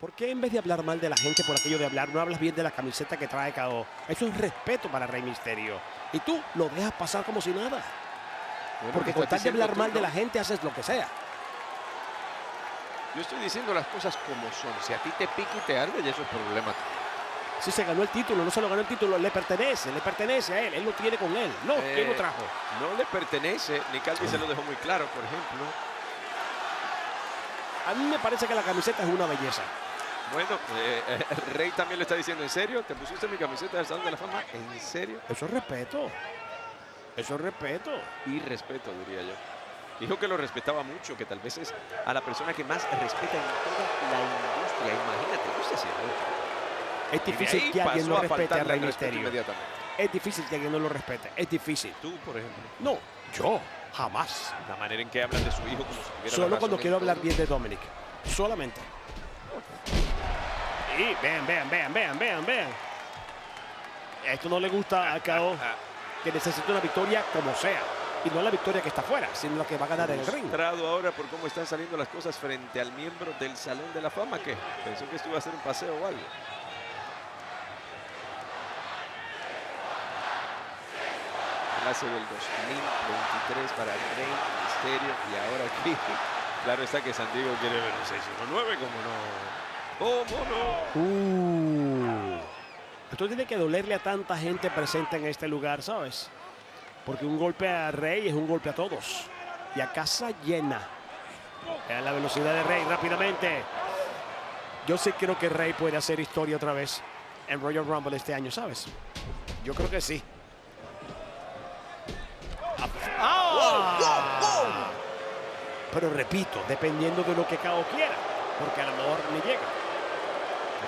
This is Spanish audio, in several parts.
¿Por qué en vez de hablar mal de la gente por aquello de hablar, no hablas bien de la camiseta que trae KO? Eso es respeto para Rey Mysterio. Y tú lo dejas pasar como si nada. Bueno, porque con tal de hablar mal de la gente haces lo que sea. Yo estoy diciendo las cosas como son. Si a ti te pica y te arde, ya eso es problema. Si se ganó el título, no se lo ganó el título, le pertenece a él lo tiene con él. No, ¿quién lo trajo? No le pertenece, Nick Aldis se lo dejó muy claro, por ejemplo. A mí me parece que la camiseta es una belleza. Bueno, Rey también lo está diciendo. ¿En serio? ¿Te pusiste mi camiseta del Salón de la Fama? ¿En serio? Eso es respeto. Eso es respeto. Y respeto, diría yo. Dijo que lo respetaba mucho, que tal vez es a la persona que más respeta en toda la industria. Imagínate, no sé si es difícil que alguien no respete a Rey Mysterio. Es difícil que alguien no lo respete. Es difícil. Tú, por ejemplo. No, yo jamás. La manera en que hablan de su hijo como si tuviera solo cuando quiero hablar bien de Dominic. Solamente. Y vean. Esto no le gusta a KO, que necesita una victoria como sea. Y no la victoria que está afuera, sino la que va a ganar en el ring. Frustrado ahora por cómo están saliendo las cosas frente al miembro del Salón de la Fama, que pensó que esto iba a ser un paseo o algo. Clase del 2023 para Rey Mysterio. Y ahora aquí, claro está que San Diego quiere ver un 619, como no. Esto tiene que dolerle a tanta gente presente en este lugar, ¿sabes? Porque un golpe a Rey es un golpe a todos. Y a casa llena. Vean la velocidad de Rey rápidamente. Yo sí creo que Rey puede hacer historia otra vez en Royal Rumble este año, ¿sabes? Yo creo que sí. Pero repito, dependiendo de lo que KO quiera. Porque a lo mejor ni llega.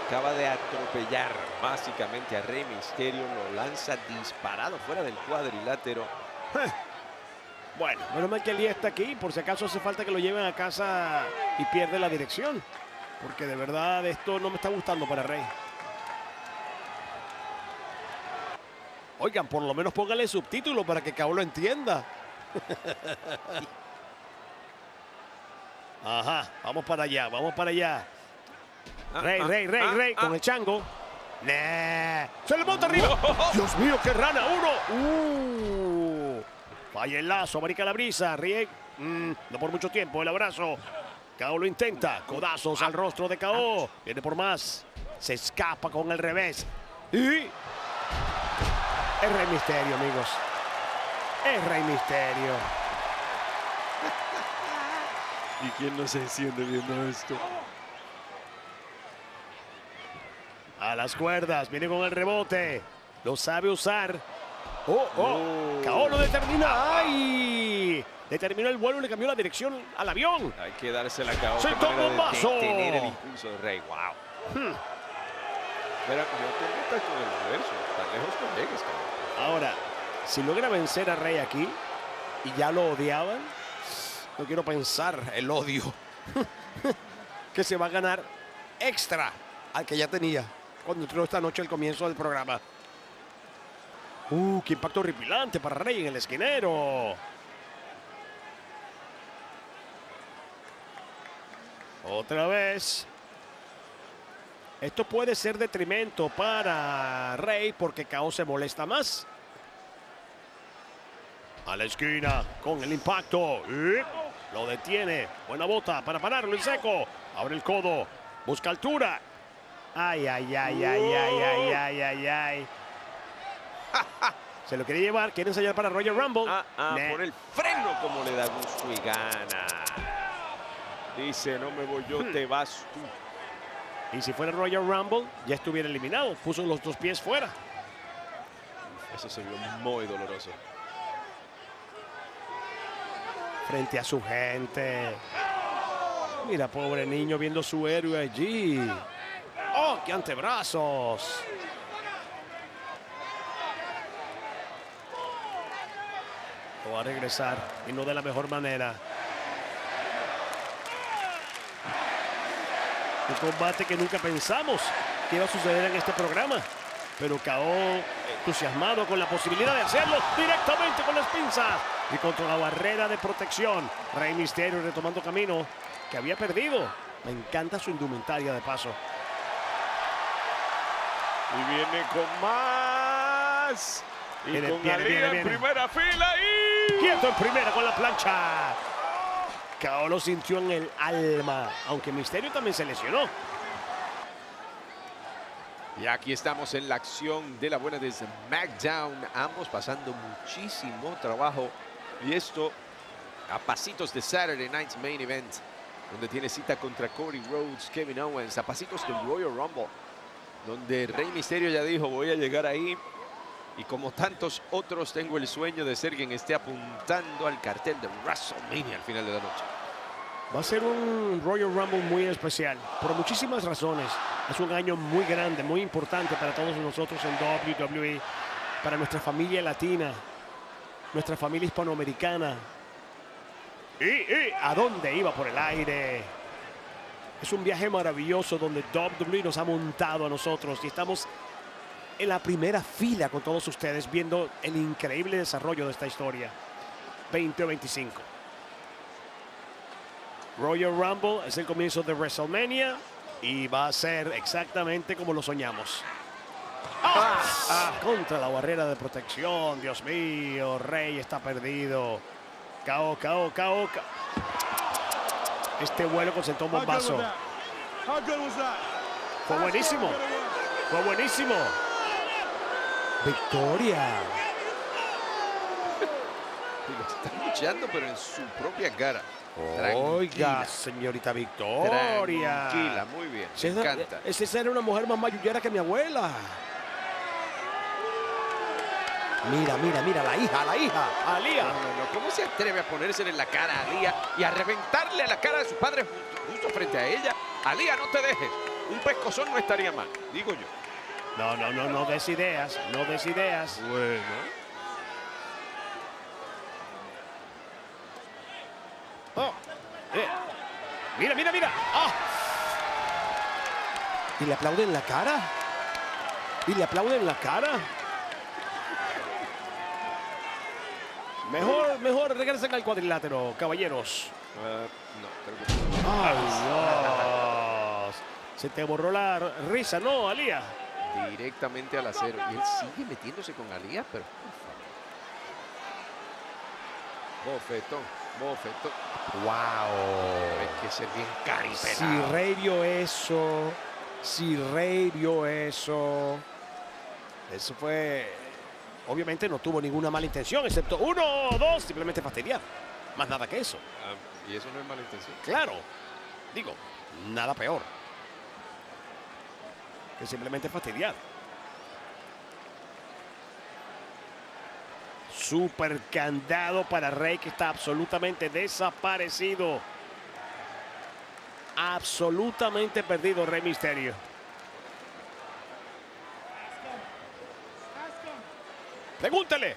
Acaba de atropellar básicamente a Rey Mysterio, lo lanza disparado fuera del cuadrilátero. Bueno, menos mal que el día está aquí, por si acaso hace falta que lo lleven a casa y pierde la dirección. Porque de verdad esto no me está gustando para Rey. Oigan, por lo menos póngale subtítulos para que KO lo entienda. Ajá, vamos para allá. Rey, con el chango. Se le monta arriba. Dios mío, qué rana. Falla el lazo, marica la brisa. Rey, no por mucho tiempo, el abrazo. KO lo intenta. Codazos al rostro de KO. Viene por más. Se escapa con el revés. Y es Rey Mysterio, amigos. Es Rey Mysterio. ¿Y quién no se enciende viendo esto? A las cuerdas, viene con el rebote. Lo sabe usar. KO lo determina. ¡Ay! Determinó el vuelo y le cambió la dirección al avión. Hay que dársela a KO. ¡Sentó un bombazo! Tener el impulso de Rey. ¡Wow! Mira, no te metas con el universo. Tan lejos no llegues, KO. Ahora, si logra vencer a Rey aquí y ya lo odiaban, no quiero pensar el odio que se va a ganar extra al que ya tenía cuando entró esta noche al comienzo del programa. ¡Qué impacto horripilante para Rey en el esquinero! Otra vez. Esto puede ser detrimento para Rey porque KO se molesta más. A la esquina con el impacto. Y lo detiene. Buena bota para pararlo en seco. Abre el codo. Busca altura. Ay. Se lo quiere llevar. Quiere ensayar para Royal Rumble. Por el freno como le da gusto y gana. Dice, no me voy yo, te vas tú. Y si fuera Royal Rumble, ya estuviera eliminado. Puso los dos pies fuera. Eso se vio muy doloroso. Frente a su gente. Mira, pobre niño viendo su héroe allí. ¡Oh, qué antebrazos! Lo va a regresar y no de la mejor manera. Un combate que nunca pensamos que iba a suceder en este programa. Pero KO entusiasmado con la posibilidad de hacerlo directamente con las pinzas. Y contra la barrera de protección. Rey Mysterio retomando camino que había perdido. Me encanta su indumentaria de paso. Y viene con más. Y con Aliyah en primera fila y... Quieto en primera con la plancha. KO lo sintió en el alma, aunque Mysterio también se lesionó. Y aquí estamos en la acción de la buena de SmackDown. Ambos pasando muchísimo trabajo. Y esto a pasitos de Saturday Night's Main Event, donde tiene cita contra Cody Rhodes, Kevin Owens. A pasitos del Royal Rumble, donde Rey Mysterio ya dijo, voy a llegar ahí. Y como tantos otros, tengo el sueño de ser quien esté apuntando al cartel de WrestleMania al final de la noche. Va a ser un Royal Rumble muy especial, por muchísimas razones. Es un año muy grande, muy importante para todos nosotros en WWE, para nuestra familia latina, nuestra familia hispanoamericana. ¿Y a dónde iba por el aire? Es un viaje maravilloso donde WWE nos ha montado a nosotros y estamos en la primera fila con todos ustedes viendo el increíble desarrollo de esta historia. 2025. Royal Rumble es el comienzo de WrestleMania y va a ser exactamente como lo soñamos. Contra la barrera de protección, Dios mío, Rey está perdido. KO. Este vuelo concentró un bombazo. Fue buenísimo. Fue buenísimo. Victoria. Y lo están luchando, pero en su propia cara. Oiga, señorita Victoria. Tranquila, muy bien. Me encanta. Esa era una mujer más mayullera que mi abuela. Mira, la hija, Aliyah. No. ¿Cómo se atreve a ponérsele en la cara a Aliyah y a reventarle la cara de su padre justo frente a ella? Aliyah, no te dejes. Un pescozón no estaría mal, digo yo. No des ideas, no des ideas. Bueno. Mira. ¿Y le aplauden la cara? Mejor regresen al cuadrilátero, caballeros. No, creo que sí. ¡Ay, Dios! Se te borró la risa, ¿no, Aliyah? Directamente al acero. Y él sigue metiéndose con Aliyah, pero bofetón. ¡Wow! Hay que ser bien caripelado. Si Rey vio eso fue... Obviamente no tuvo ninguna mala intención, excepto 1 o 2, simplemente fastidiar. Más nada que eso. Y eso no es mala intención. Claro. Digo, nada peor que simplemente fastidiar. Super candado para Rey, que está absolutamente desaparecido. Absolutamente perdido Rey Mysterio. Pregúntale.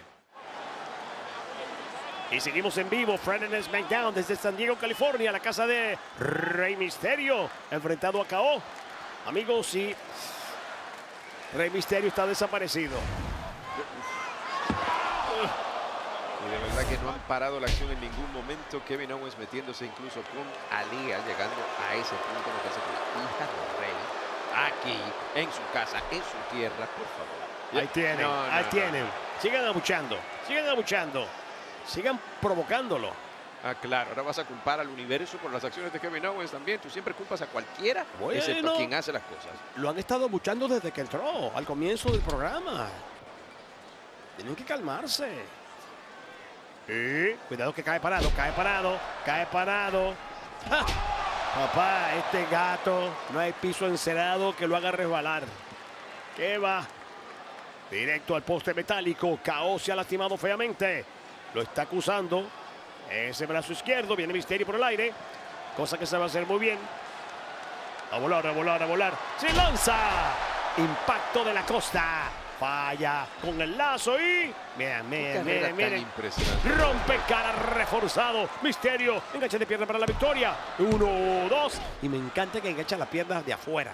Y seguimos en vivo, Friday SmackDown desde San Diego, California, la casa de Rey Mysterio, enfrentado a KO. Amigos, y Rey Mysterio está desaparecido. Y de verdad que no han parado la acción en ningún momento. Kevin Owens metiéndose incluso con Aliyah, llegando a ese punto en que hace con la hija del Rey. Aquí, en su casa, en su tierra, por favor. Ahí tienen. Sigan abuchando. Sigan provocándolo. Claro, ahora vas a culpar al universo por las acciones de Kevin Owens también. Tú siempre culpas a cualquiera, bueno, excepto a quien hace las cosas. Lo han estado abuchando desde que entró, al comienzo del programa. Tienen que calmarse. Cuidado que cae parado. ¡Ja! Papá, este gato, no hay piso encerado que lo haga resbalar. ¿Qué va? Directo al poste metálico. KO se ha lastimado feamente. Lo está acusando. Ese brazo izquierdo. Viene Mysterio por el aire. Cosa que se va a hacer muy bien. A volar. ¡Se lanza! Impacto de la costa. Falla con el lazo y... Miren. Impresionante. Rompe cara reforzado. Mysterio. Enganche de pierna para la victoria. 1, 2. Y me encanta que engancha las piernas de afuera.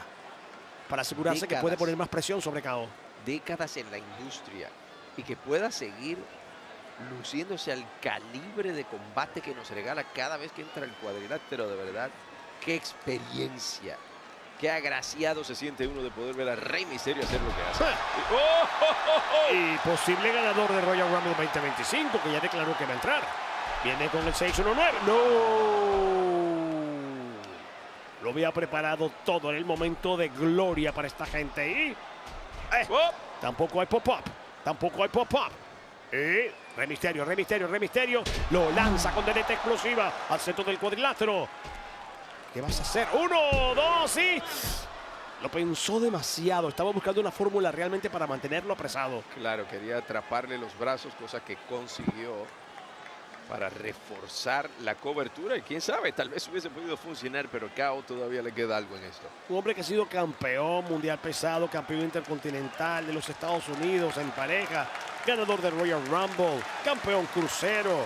Para asegurarse que puede poner más presión sobre KO. Décadas en la industria y que pueda seguir luciéndose al calibre de combate que nos regala cada vez que entra el cuadrilátero, de verdad qué experiencia. Qué agraciado se siente uno de poder ver a Rey Mysterio hacer lo que hace. Y posible ganador de Royal Rumble 2025, que ya declaró que va a entrar. Viene con el 619. ¡No! Lo había preparado todo en el momento de gloria para esta gente. Y tampoco hay pop-up. Tampoco hay pop-up. Y Rey Mysterio lo lanza con derecha explosiva al centro del cuadrilátero. ¿Qué vas a hacer? 1, 2 y... Lo pensó demasiado. Estaba buscando una fórmula realmente para mantenerlo apresado. Claro, quería atraparle los brazos, cosa que consiguió para reforzar la cobertura. Y quién sabe, tal vez hubiese podido funcionar, pero KO todavía le queda algo en esto. Un hombre que ha sido campeón mundial pesado, campeón intercontinental de los Estados Unidos en pareja, ganador del Royal Rumble, campeón crucero,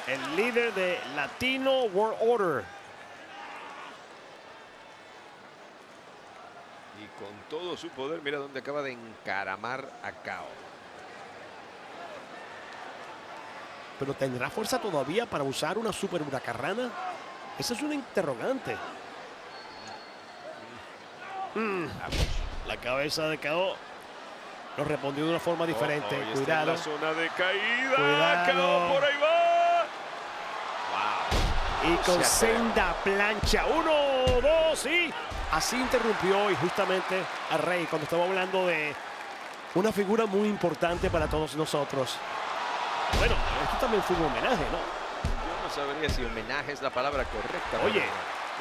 el líder de Latino World Order. Y con todo su poder, mira dónde acaba de encaramar a KO. ¿Pero tendrá fuerza todavía para usar una super huracarrana? Esa es una interrogante. La cabeza de KO lo respondió de una forma diferente. Cuidado. En la zona de caída. Cuidado. KO por ahí va. Wow. Y con senda plancha. 1, 2 y... Así interrumpió y justamente a Rey cuando estaba hablando de una figura muy importante para todos nosotros. Bueno, esto también fue un homenaje, ¿no? Yo no sabría si homenaje es la palabra correcta. Oye,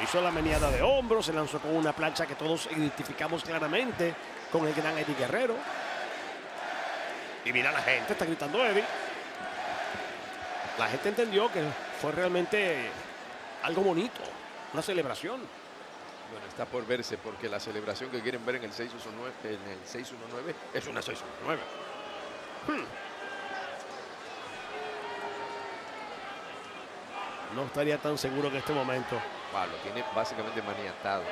hizo la meneada de hombros, se lanzó con una plancha que todos identificamos claramente con el gran Eddie Guerrero. Y mira, la gente está gritando Eddie. La gente entendió que fue realmente algo bonito, una celebración. Bueno, está por verse porque la celebración que quieren ver en el 619, es una 619. No estaría tan seguro en este momento. Lo tiene básicamente maniatado.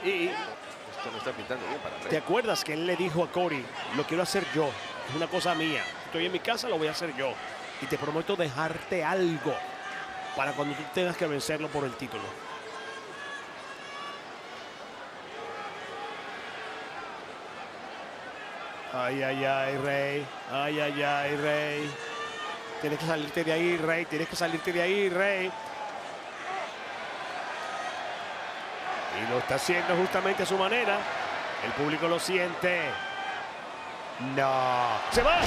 Y esto no está pintando bien para Rey. ¿Te acuerdas que él le dijo a Cody, lo quiero hacer yo? Es una cosa mía. Estoy en mi casa, lo voy a hacer yo. Y te prometo dejarte algo para cuando tú tengas que vencerlo por el título. Ay, ay, ay, Rey. Ay, ay, ay, Rey. Tienes que salirte de ahí, Rey. Tienes que salirte de ahí, Rey. Y lo está haciendo justamente a su manera. El público lo siente. No. ¡Se va!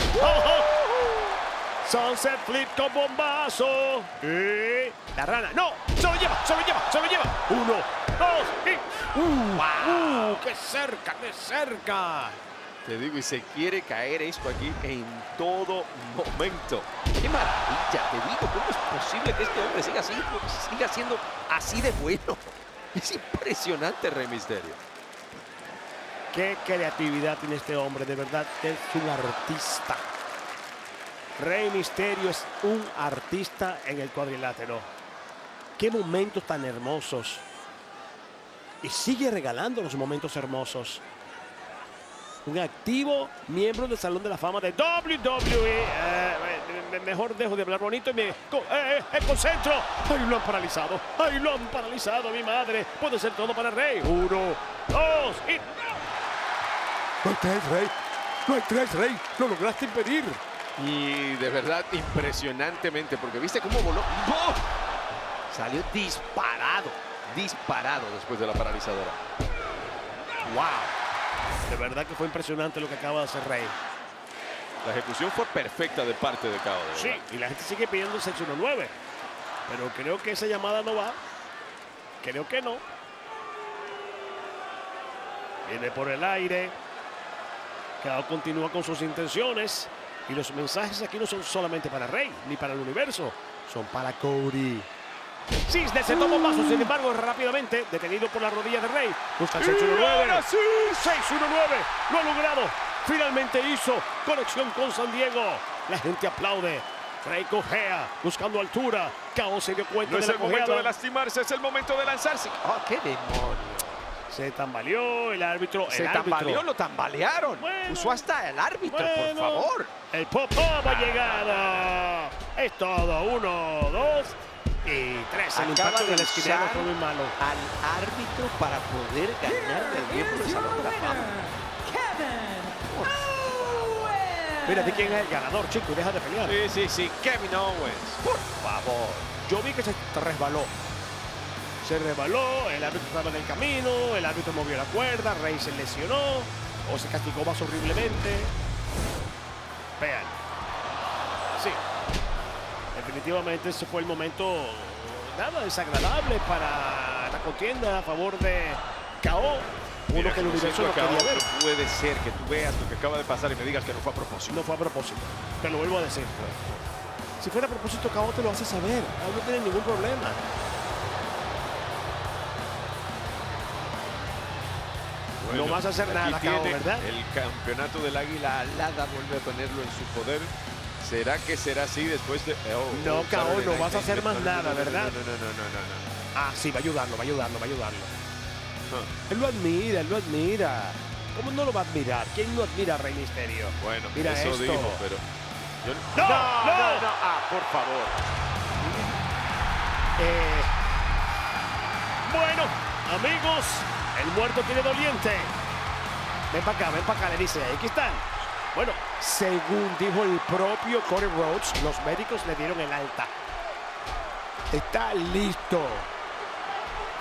Sunset Flip con bombazo. Y la rana. ¡No! ¡Se lo lleva! ¡Se lo lleva! ¡Se lo lleva! 1, 2 y... ¡Wow! ¡Qué cerca! ¡Qué cerca! Te digo, y se quiere caer esto aquí en todo momento. ¡Qué maravilla! Te digo, ¿cómo es posible que este hombre siga siendo así de bueno? Es impresionante, Rey Mysterio. Qué creatividad tiene este hombre, de verdad, es un artista. Rey Mysterio es un artista en el cuadrilátero. Qué momentos tan hermosos. Y sigue regalando los momentos hermosos. Un activo miembro del Salón de la Fama de WWE. Mejor dejo de hablar bonito y me concentro. ¡Ay, lo han paralizado! ¡Ay, lo han paralizado, mi madre! Puede ser todo para Rey. 1, 2 y... ¡No hay 3, Rey! ¡No hay 3, Rey! ¡Lo lograste impedir! Y de verdad, impresionantemente, porque viste cómo voló. ¡Oh! Salió disparado después de la paralizadora. ¡Wow! De verdad que fue impresionante lo que acaba de hacer Rey. La ejecución fue perfecta de parte de KO. Sí, y la gente sigue pidiendo el 619. Pero creo que esa llamada no va. Creo que no. Viene por el aire. KO continúa con sus intenciones. Y los mensajes aquí no son solamente para Rey, ni para el universo. Son para Cody. Cisne se toma un paso, sin embargo, rápidamente detenido por la rodilla de Rey. Busca el 619. Sí. 619. Lo ha logrado. Finalmente hizo conexión con San Diego. La gente aplaude. Rey cojea, buscando altura. KO se dio cuenta no de es la el momento cojeada. de lastimarse, es el momento de lanzarse. ¡Oh, qué demonio! Se tambaleó el árbitro. Tambaleó, lo tambalearon. Bueno, usó hasta el árbitro, por favor. El pop-up ha llegado. Es todo. 1, 2. Y 3. El Acaba impacto de del esquinero usar fue muy malo. al árbitro para poder ganarle el miembro del Salón de la Fama. Mira, ¿de quién es el ganador, chico? Deja de pelear. Sí, Kevin Owens. Por favor. Yo vi que se resbaló. Se resbaló, el árbitro estaba en el camino, el árbitro movió la cuerda, Rey se lesionó o se castigó más horriblemente. Vean. Sí. Definitivamente ese fue el momento nada desagradable para la contienda a favor de KO. Uno que el universo no quería ver. No puede ser que tú veas lo que acaba de pasar y me digas que no fue a propósito. No fue a propósito. Te lo vuelvo a decir. Si fuera a propósito, KO te lo hace saber. No tiene ningún problema. Bueno, no vas a hacer aquí nada, KO, tiene ¿verdad? El campeonato del Águila Alada vuelve a ponerlo en su poder. ¿Será que será así después de...? No, KO, Saturday no Night vas a hacer más nada, ¿verdad? No. Ah, sí, va a ayudarlo. Él lo admira, ¿Cómo no lo va a admirar? ¿Quién no admira a Rey Misterio? Bueno, mira eso esto. dijo, pero... ¡No! Ah, por favor. Bueno, amigos, el muerto tiene doliente. Ven para acá, le dice. Aquí están. Bueno, según dijo el propio Cody Rhodes, los médicos le dieron el alta. Está listo.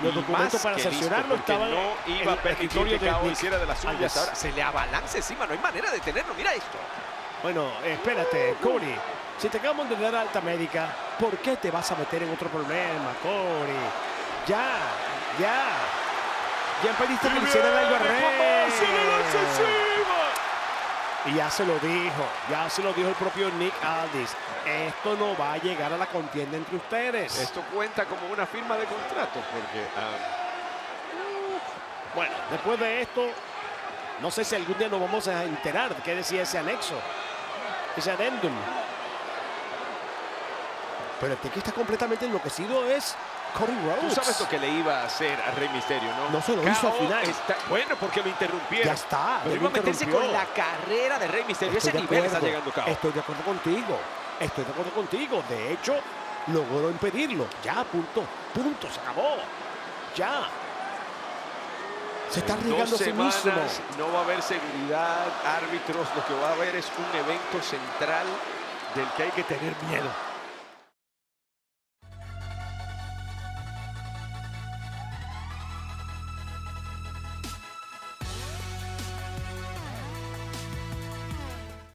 Los Y documentos más para que sancionarlo listo, estaban no en iba a el permitir escritorio que de KO Nick hiciera de las suyas. Aldis. Ahora Se le abalanza encima, no hay manera de detenerlo. Mira esto. Bueno, espérate, Cody. Si te acabamos de dar alta médica, ¿por qué te vas a meter en otro problema, Cody? Ya pediste que le hicieran algo a Rey. Y ya se lo dijo el propio Nick Aldis. Esto no va a llegar a la contienda entre ustedes. Esto cuenta como una firma de contrato, porque... Bueno, después de esto, no sé si algún día nos vamos a enterar de qué decía ese anexo, ese adendum. Pero el que está completamente enloquecido es Cody Rhodes. Tú sabes lo que le iba a hacer a Rey Misterio, ¿no? No se lo hizo al KO final. Bueno, porque lo interrumpieron. Ya está. Pero ya iba a lo meterse interrumpió. con la carrera de Rey Misterio. Estoy Ese de nivel está acuerdo. llegando KO. Estoy de acuerdo contigo. De hecho, logró impedirlo. Ya, punto, se acabó. Ya. Se está arriesgando a sí mismo. No va a haber seguridad, árbitros. Lo que va a haber es un evento central del que hay que tener miedo.